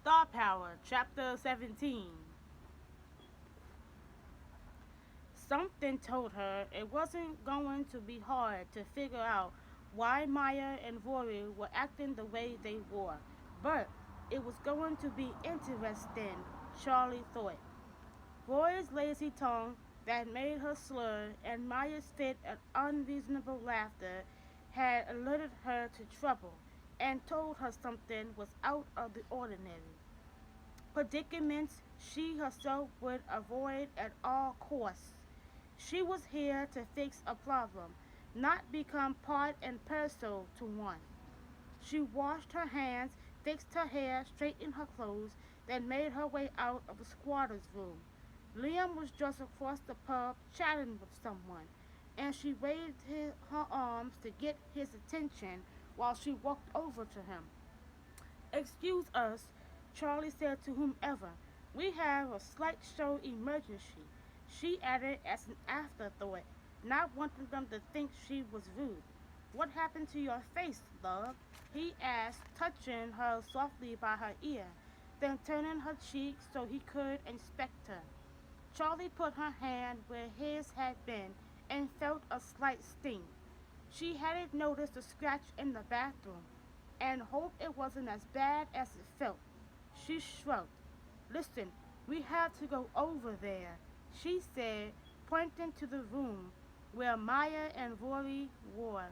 Star Power, Chapter 17. Something told her it wasn't going to be hard to figure out why Maya and Rory were acting the way they were, but it was going to be interesting, Charlie thought. Rory's lazy tongue that made her slur and Maya's fit of unreasonable laughter had alerted her to trouble and told her something was out of the ordinary. Predicaments she herself would avoid at all costs. She was here to fix a problem, not become part and parcel to one. She washed her hands, fixed her hair, straightened her clothes, then made her way out of the squatter's room. Liam was just across the pub chatting with someone, and she waved her arms to get his attention while she walked over to him. "Excuse us," Charlie said to whomever. "We have a slight show emergency," she added as an afterthought, not wanting them to think she was rude. "What happened to your face, love?" he asked, touching her softly by her ear, then turning her cheek so he could inspect her. Charlie put her hand where his had been and felt a slight sting. She hadn't noticed the scratch in the bathroom and hoped it wasn't as bad as it felt. She shrugged. "Listen, we have to go over there," she said, pointing to the room where Maya and Rory were.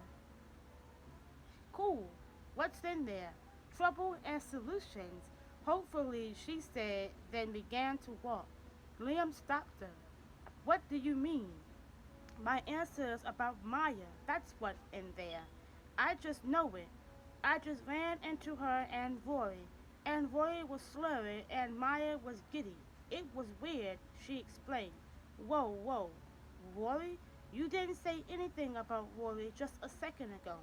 "Cool. What's in there?" "Trouble and solutions, hopefully," she said, then began to walk. Liam stopped her. "What do you mean?" "My answers about Maya, that's what's in there. I just know it. I just ran into her and Rory was slurry and Maya was giddy. It was weird," she explained. "Whoa, whoa. Rory? You didn't say anything about Rory just a second ago."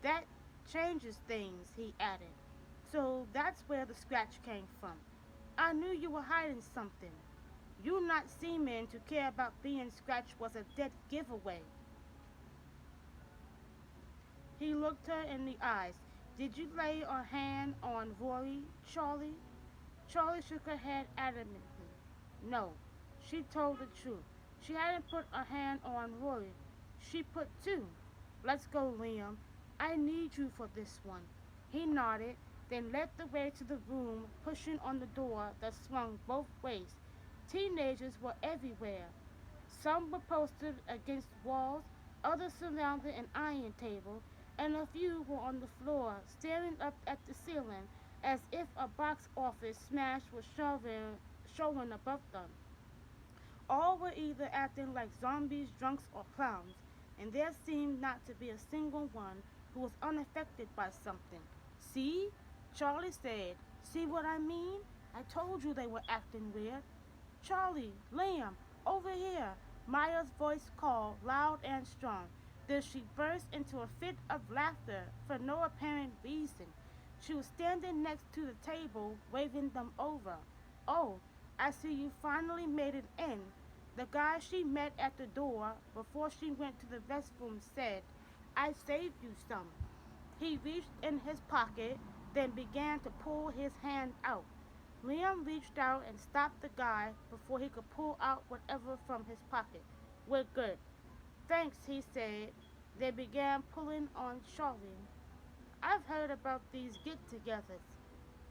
"That changes things," he added. "So that's where the scratch came from. I knew you were hiding something. You not seeming to care about being scratched was a dead giveaway." He looked her in the eyes. "Did you lay a hand on Rory, Charlie?" Charlie shook her head adamantly. No, she told the truth. She hadn't put a hand on Rory. She put two. "Let's go, Liam. I need you for this one." He nodded, then led the way to the room, pushing on the door that swung both ways. Teenagers were everywhere. Some were posted against walls, others surrounded an iron table, and a few were on the floor, staring up at the ceiling as if a box office smash was showing above them. All were either acting like zombies, drunks, or clowns, and there seemed not to be a single one who was unaffected by something. "See?" Charlie said. "See what I mean? I told you they were acting weird." "Charlie, Liam, over here!" Maya's voice called, loud and strong. Then she burst into a fit of laughter for no apparent reason. She was standing next to the table, waving them over. "Oh, I see you finally made it in." The guy she met at the door before she went to the restroom said, "I saved you some." He reached in his pocket, then began to pull his hand out. Liam reached out and stopped the guy before he could pull out whatever from his pocket. "We're good." "Thanks," he said. They began pulling on Charlie. "I've heard about these get-togethers.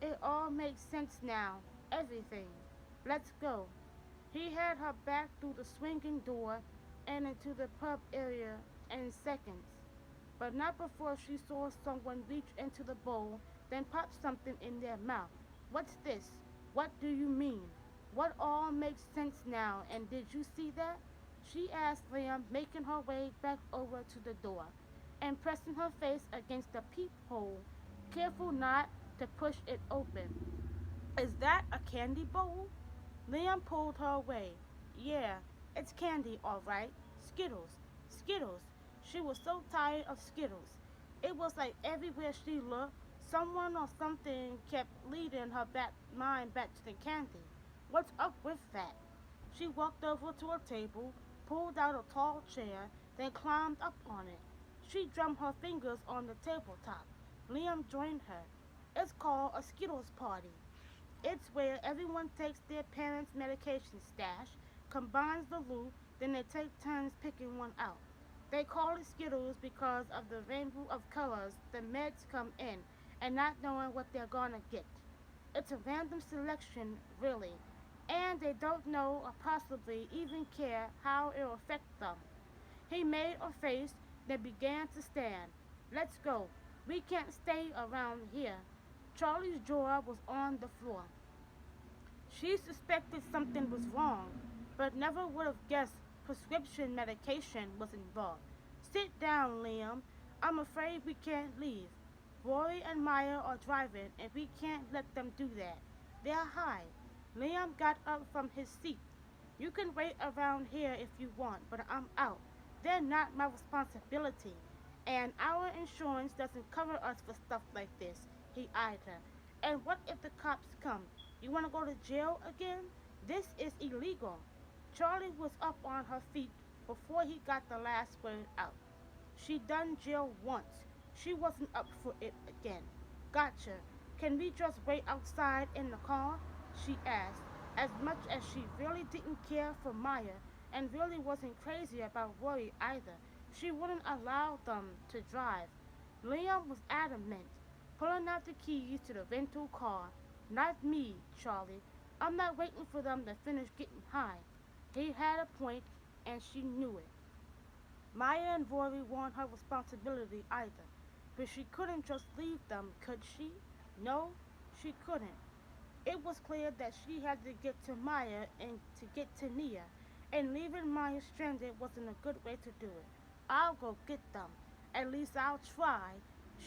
It all makes sense now. Everything. Let's go." He had her back through the swinging door and into the pub area in seconds, but not before she saw someone reach into the bowl, then pop something in their mouth. "What's this? What do you mean? What all makes sense now, and did you see that?" she asked Liam, making her way back over to the door and pressing her face against the peephole, careful not to push it open. "Is that a candy bowl?" Liam pulled her away. "Yeah, it's candy, all right. Skittles. Skittles." She was so tired of Skittles. It was like everywhere she looked, someone or something kept leading her mind back to the candy. What's up with that? She walked over to a table, pulled out a tall chair, then climbed up on it. She drummed her fingers on the tabletop. Liam joined her. "It's called a Skittles party." It's where everyone takes their parents' medication stash, combines the loot, then they take turns picking one out. They call it Skittles because of the rainbow of colors the meds come in and not knowing what they're gonna get. It's a random selection, really, and they don't know or possibly even care how it'll affect them. He made a face, then began to stand. Let's go. We can't stay around here. Charlie's jaw was on the floor. She suspected something was wrong, but never would have guessed prescription medication was involved. Sit down, Liam. I'm afraid we can't leave. Rory and Maya are driving, and we can't let them do that. They're high. Liam got up from his seat. You can wait around here if you want, but I'm out. They're not my responsibility. And our insurance doesn't cover us for stuff like this. He eyed her. And what if the cops come? You want to go to jail again? This is illegal. Charlie was up on her feet before he got the last word out. She done jail once. She wasn't up for it again. Gotcha. Can we just wait outside in the car? She asked, as much as she really didn't care for Maya and really wasn't crazy about Rory either. She wouldn't allow them to drive. Liam was adamant, pulling out the keys to the rental car. Not me, Charlie. I'm not waiting for them to finish getting high. He had a point, and she knew it. Maya and Rory weren't her responsibility either, but she couldn't just leave them, could she? No, she couldn't. It was clear that she had to get to Maya and to get to Nia, and leaving Maya stranded wasn't a good way to do it. I'll go get them. At least I'll try,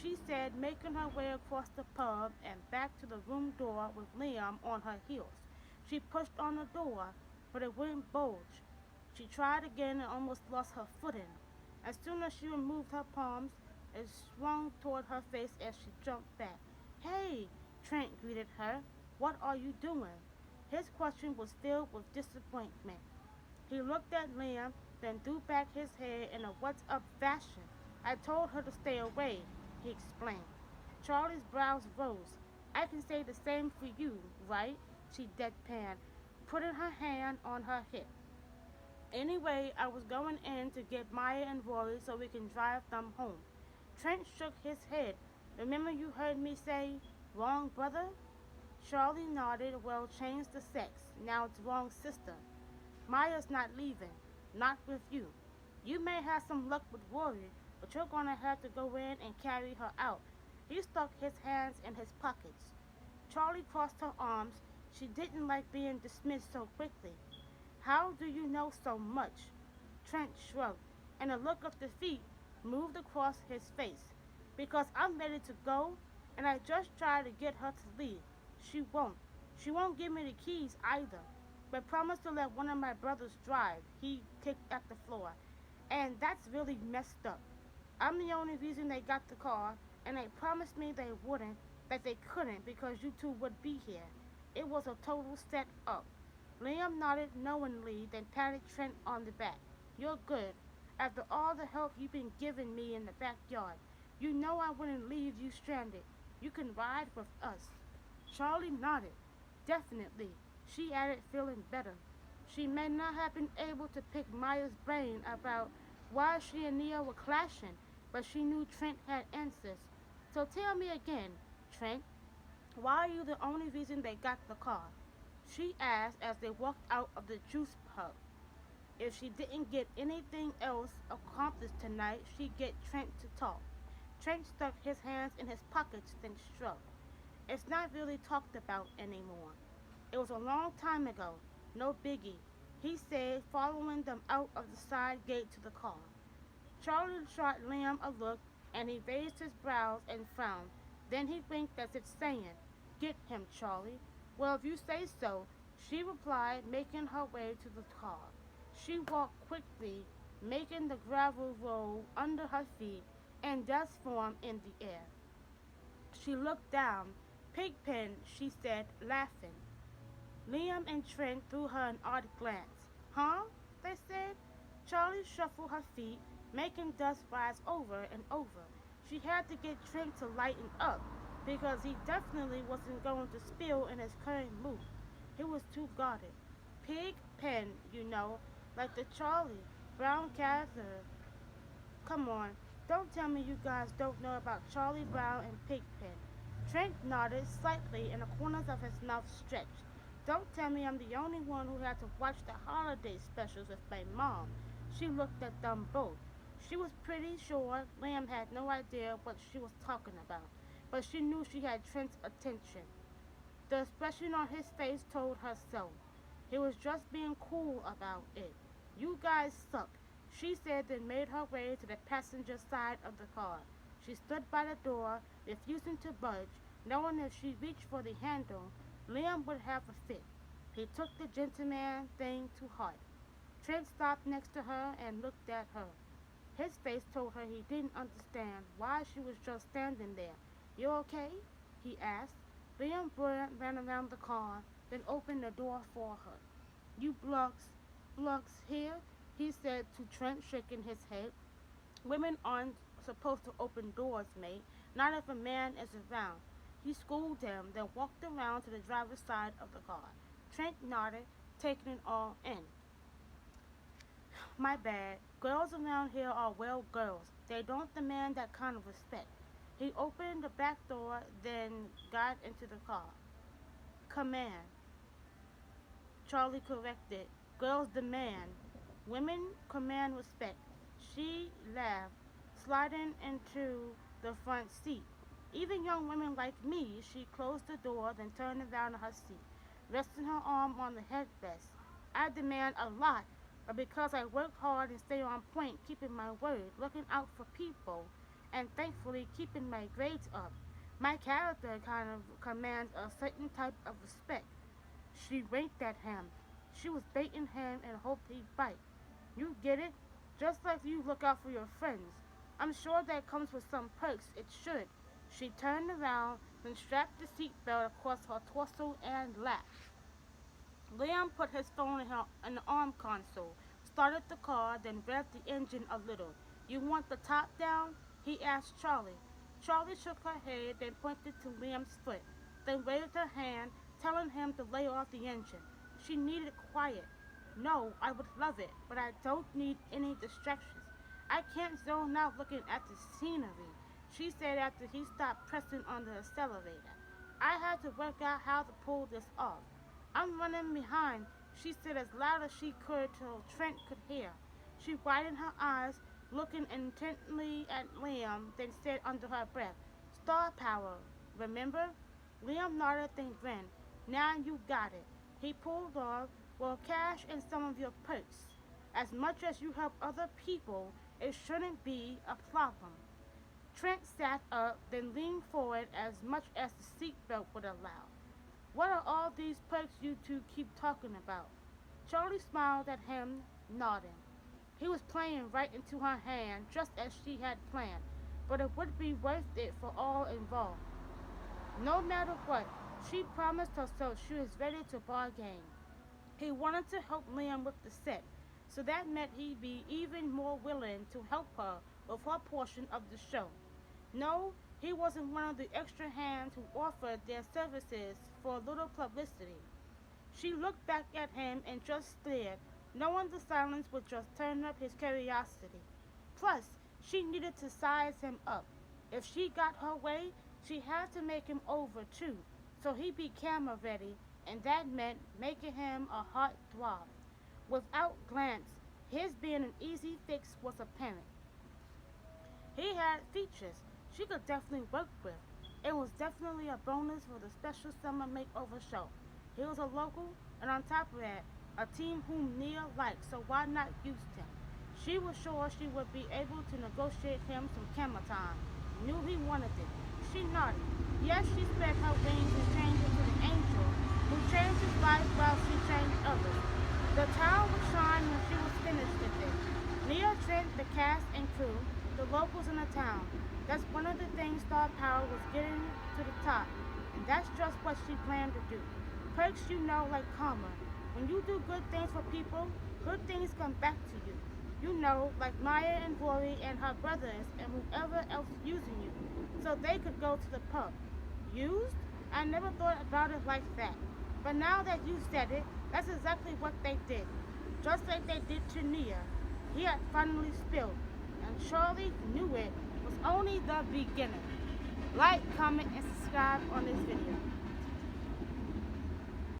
she said, making her way across the pub and back to the room door with Liam on her heels. She pushed on the door, but it wouldn't bulge. She tried again and almost lost her footing. As soon as she removed her palms, it swung toward her face as she jumped back. Hey, Trent greeted her. What are you doing? His question was filled with disappointment. He looked at Liam, then threw back his head in a what's up fashion. I told her to stay away, he explained. Charlie's brows rose. I can say the same for you, right? She deadpanned, putting her hand on her hip. Anyway, I was going in to get Maya and Rory so we can drive them home. Trent shook his head. Remember you heard me say, wrong brother? Charlie nodded. Well, change the sex. Now it's wrong sister. Maya's not leaving. Not with you. You may have some luck with Rory, but you're going to have to go in and carry her out. He stuck his hands in his pockets. Charlie crossed her arms. She didn't like being dismissed so quickly. How do you know so much? Trent shrugged, and a look of defeat moved across his face. Because I'm ready to go, and I just tried to get her to leave. She won't. She won't give me the keys either. But promised to let one of my brothers drive. He kicked at the floor. And that's really messed up. I'm the only reason they got the car, and they promised me they wouldn't, that they couldn't because you two would be here. It was a total set up. Liam nodded knowingly, then patted Trent on the back. You're good. After all the help you've been giving me in the backyard, you know I wouldn't leave you stranded. You can ride with us. Charlie nodded. Definitely, she added, feeling better. She may not have been able to pick Maya's brain about why she and Nia were clashing, but she knew Trent had answers. So tell me again, Trent, why are you the only reason they got the car? She asked as they walked out of the juice pub. If she didn't get anything else accomplished tonight, she'd get Trent to talk. Trent stuck his hands in his pockets, then shrugged. It's not really talked about anymore. It was a long time ago. No biggie, he said, following them out of the side gate to the car. Charlie shot Liam a look, and he raised his brows and frowned. Then he winked as if saying, Get him, Charlie. Well, if you say so, she replied, making her way to the car. She walked quickly, making the gravel roll under her feet and dust form in the air. She looked down. Pigpen, she said, laughing. Liam and Trent threw her an odd glance. Huh? They said. Charlie shuffled her feet, making dust rise over and over. She had to get Trent to lighten up because he definitely wasn't going to spill in his current mood. He was too guarded. Pig pen, like the Charlie Brown character. Come on, don't tell me you guys don't know about Charlie Brown and Pigpen. Trent nodded slightly and the corners of his mouth stretched. Don't tell me I'm the only one who had to watch the holiday specials with my mom. She looked at them both. She was pretty sure Lamb had no idea what she was talking about, but she knew she had Trent's attention. The expression on his face told her so. He was just being cool about it. You guys suck, she said, then made her way to the passenger side of the car. She stood by the door, refusing to budge, knowing if she reached for the handle, Liam would have a fit. He took the gentleman thing to heart. Trent stopped next to her and looked at her. His face told her he didn't understand why she was just standing there. You okay? He asked. Liam ran around the car, then opened the door for her. You blocks here? He said to Trent, shaking his head. Women aren't supposed to open doors, mate, not if a man is around. He schooled him, then walked around to the driver's side of the car. Trent nodded, taking it all in. My bad. Girls around here are well girls. They don't demand that kind of respect. He opened the back door, then got into the car. Command, Charlie corrected. Girls demand. Women command respect. She laughed, sliding into the front seat. Even young women like me, she closed the door, then turned around in her seat, resting her arm on the headrest. I demand a lot, but because I work hard and stay on point, keeping my word, looking out for people, and thankfully keeping my grades up, my character kind of commands a certain type of respect. She winked at him. She was baiting him and hoped he'd bite. You get it? Just like you look out for your friends. I'm sure that comes with some perks. It should. She turned around, then strapped the seatbelt across her torso and laughed. Liam put his phone in the arm console, started the car, then revved the engine a little. You want the top down? He asked Charlie. Charlie shook her head, then pointed to Liam's foot, then waved her hand, telling him to lay off the engine. She needed quiet. No, I would love it, but I don't need any distractions. I can't zone out looking at the scenery, she said after he stopped pressing on the accelerator. I had to work out how to pull this off. I'm running behind, she said as loud as she could till Trent could hear. She widened her eyes, looking intently at Liam, then said under her breath, Star power, remember? Liam nodded and grinned. Now you got it. He pulled off, well, cash and some of your perks. As much as you help other people, it shouldn't be a problem. Trent sat up, then leaned forward as much as the seatbelt would allow. What are all these perks you two keep talking about? Charlie smiled at him, nodding. He was playing right into her hand, just as she had planned, but it would be worth it for all involved. No matter what, she promised herself she was ready to bargain. He wanted to help Liam with the set, so that meant he'd be even more willing to help her with her portion of the show. No, he wasn't one of the extra hands who offered their services for a little publicity. She looked back at him and just stared, knowing the silence would just turn up his curiosity. Plus, she needed to size him up. If she got her way, she had to make him over too, so he'd be camera ready, and that meant making him a heart throb. Without glance, his being an easy fix was apparent. He had features she could definitely work with. It was definitely a bonus for the special summer makeover show. He was a local, and on top of that, a team whom Nia liked, so why not use him? She was sure she would be able to negotiate him some camera time. Knew he wanted it. She nodded. Yes, she spread her wings and changed into the angel, who changed his life while she changed others. The town would shine when she was finished with it. Nia Trent, the cast and crew, the locals in the town. That's one of the things Star Power was getting to the top, and that's just what she planned to do. Perks, like karma. When you do good things for people, good things come back to you. You know, like Maya and Rory and her brothers and whoever else using you, so they could go to the pub. Used? I never thought about it like that. But now that you said it, that's exactly what they did. Just like they did to Nia. He had finally spilled, and Charlie knew it was only the beginning. Like, comment, and subscribe on this video.